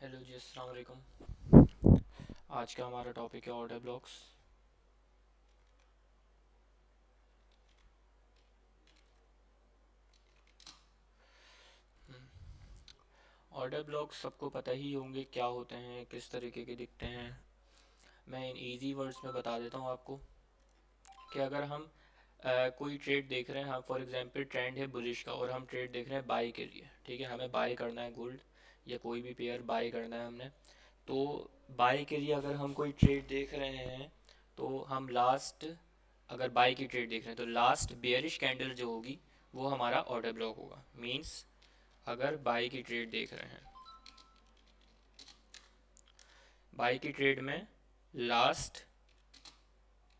Hello जी, अस्सलाम वालेकुम। आज का हमारा टॉपिक है ऑर्डर ब्लॉक्स। ऑर्डर ब्लॉक्स सबको पता ही होंगे क्या होते हैं, किस तरीके के दिखते हैं। मैं इन इजी वर्ड्स में बता देता हूँ आपको कि अगर हम कोई ट्रेड देख रहे हैं, हम फॉर एग्जांपल ट्रेंड है बुलिश का और हम ट्रेड देख रहे हैं बाई के लिए, ठीक है, हमें बाई करना है गोल्ड या कोई भी पेयर बाई करना है हमने। तो बाई के लिए अगर हम कोई ट्रेड देख रहे हैं तो हम लास्ट, अगर बाई की ट्रेड देख रहे हैं तो लास्ट बेयरिश कैंडल जो होगी वो हमारा ऑर्डर ब्लॉक होगा। मींस अगर बाई की ट्रेड देख रहे हैं, बाई की ट्रेड में लास्ट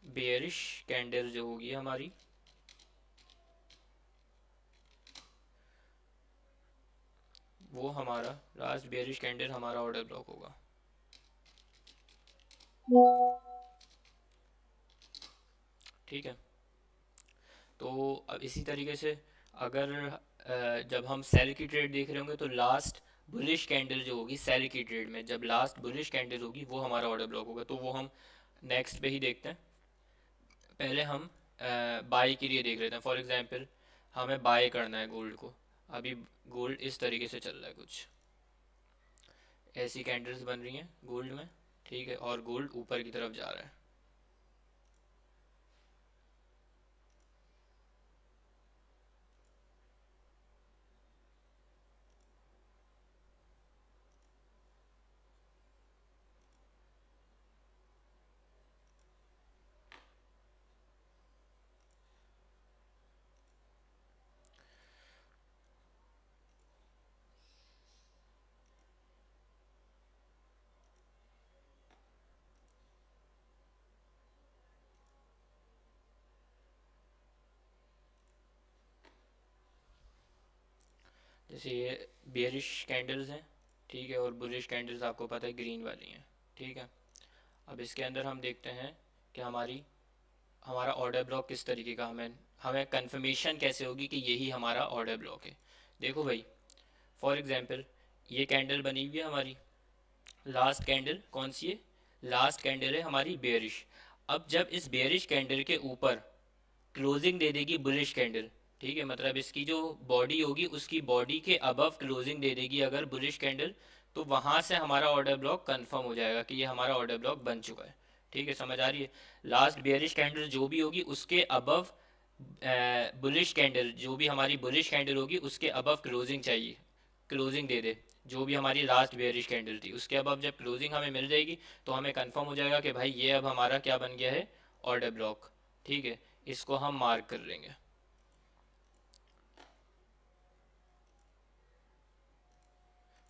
बेयरिश कैंडल जो होगी हमारी, वो हमारा लास्ट बेयरिश कैंडल हमारा ऑर्डर ब्लॉक होगा। ठीक है। तो अब इसी तरीके से अगर जब हम सेल की ट्रेड देख रहे होंगे तो लास्ट बुलिश कैंडल जो होगी सेल की ट्रेड में, जब लास्ट बुलिश कैंडल होगी वो हमारा ऑर्डर ब्लॉक होगा। तो वो हम नेक्स्ट पे ही देखते हैं। पहले हम बाई के लिए देख लेते हैं। फॉर एग्जांपल हमें बाय करना है गोल्ड को। अभी गोल्ड इस तरीके से चल रहा है, कुछ ऐसी कैंडल्स बन रही हैं गोल्ड में, ठीक है, और गोल्ड ऊपर की तरफ जा रहा है। जैसे ये बेरिश कैंडल्स हैं, ठीक है, और बुलिश कैंडल्स आपको पता है ग्रीन वाली हैं, ठीक है। अब इसके अंदर हम देखते हैं कि हमारा ऑर्डर ब्लॉक किस तरीके का, हमें हमें कंफर्मेशन कैसे होगी कि यही हमारा ऑर्डर ब्लॉक है। देखो भाई, फॉर एग्जांपल ये कैंडल बनी हुई है हमारी, लास्ट कैंडल कौन सी है, लास्ट कैंडल है हमारी बेयरिश। अब जब इस बेयरिश कैंडल के ऊपर क्लोजिंग दे देगी बुलिश कैंडल, ठीक है, मतलब इसकी जो बॉडी होगी उसकी बॉडी के अबव क्लोजिंग दे देगी अगर बुलिश कैंडल, तो वहां से हमारा ऑर्डर ब्लॉक कंफर्म हो जाएगा कि ये हमारा ऑर्डर ब्लॉक बन चुका है। ठीक है, समझ आ रही है। लास्ट बेयरिश कैंडल जो भी होगी उसके अबव बुलिश कैंडल, जो भी हमारी बुलिश कैंडल होगी उसके अबव क्लोजिंग चाहिए, क्लोजिंग दे दे। जो भी हमारी लास्ट बेयरिश कैंडल थी उसके अबव जब क्लोजिंग हमें मिल जाएगी तो हमें कंफर्म हो जाएगा कि भाई ये अब हमारा क्या बन गया है, ऑर्डर ब्लॉक। ठीक है, इसको हम मार्क कर लेंगे।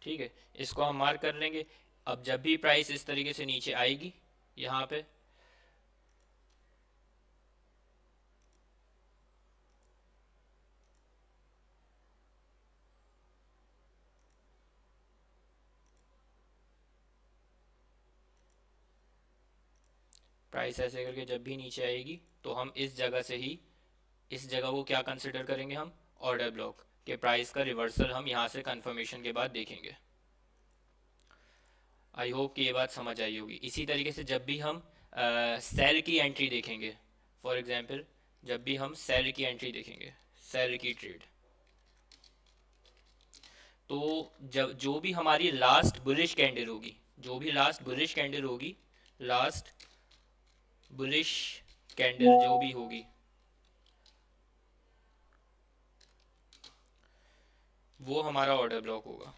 ठीक है, इसको हम मार्क कर लेंगे। अब जब भी प्राइस इस तरीके से नीचे आएगी यहाँ पे, प्राइस ऐसे करके जब भी नीचे आएगी तो हम इस जगह से ही, इस जगह को क्या कंसिडर करेंगे हम, ऑर्डर ब्लॉक के प्राइस का रिवर्सल हम यहाँ से कंफर्मेशन के बाद देखेंगे। आई होप कि ये बात समझ आई होगी। इसी तरीके से जब भी हम सेल की एंट्री देखेंगे, फॉर एग्जांपल जब भी हम सेल की एंट्री देखेंगे, सेल की ट्रेड, तो जब जो भी हमारी लास्ट बुलिश कैंडल होगी, जो भी लास्ट बुलिश कैंडल होगी, लास्ट बुलिश कैंडल जो भी होगी वो हमारा ऑर्डर ब्लॉक होगा।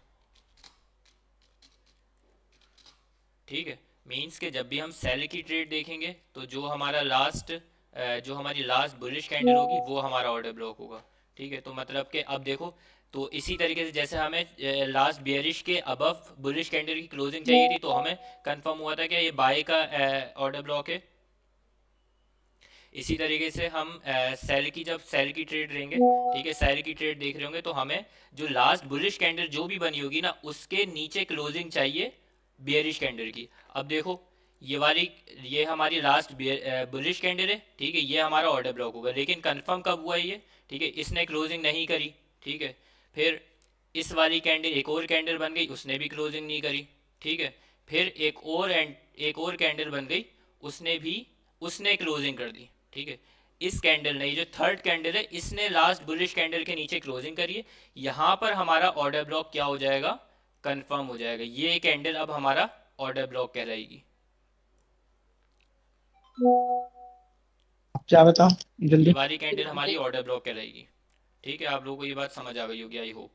ठीक है, मीन्स के जब भी हम सेल की ट्रेड देखेंगे तो जो हमारा लास्ट, जो हमारी लास्ट बुलिश कैंडल होगी वो हमारा ऑर्डर ब्लॉक होगा। ठीक है, तो मतलब कि अब देखो, तो इसी तरीके से जैसे हमें लास्ट बियरिश के अबव बुलिश कैंडल की क्लोजिंग चाहिए थी तो हमें कंफर्म हुआ था कि ये बाय का ऑर्डर ब्लॉक है। इसी तरीके से हम सेल की, जब सेल की ट्रेड लेंगे, ठीक है, सेल की ट्रेड देख रहे होंगे तो हमें जो लास्ट बुलिश कैंडल जो भी बनी होगी ना उसके नीचे क्लोजिंग चाहिए बियरिश कैंडल की। अब देखो, ये वाली, ये हमारी लास्ट बुलिश कैंडल है, ठीक है, ये हमारा ऑर्डर ब्लॉक होगा। लेकिन कंफर्म कब हुआ ये, ठीक है, इसने क्लोजिंग नहीं करी, ठीक है। फिर इस वाली कैंडल, एक और कैंडल बन गई, उसने भी क्लोजिंग नहीं करी, ठीक है। फिर एक और कैंडल बन गई, उसने क्लोजिंग कर दी, ठीक है। इस कैंडल ने, ये जो थर्ड कैंडल है, इसने लास्ट बुलिश कैंडल के नीचे क्लोजिंग करी है। यहाँ पर हमारा ऑर्डर ब्लॉक क्या हो जाएगा, कंफर्म हो जाएगा। ये कैंडल अब हमारा ऑर्डर ब्लॉक कहलाएगी। क्या बताओ ये जल्दी। वाली कैंडल हमारी ऑर्डर ब्लॉक कहलाएगी। ठीक है, आप लोगों को ये बात समझ आ गई होगी, आई होप।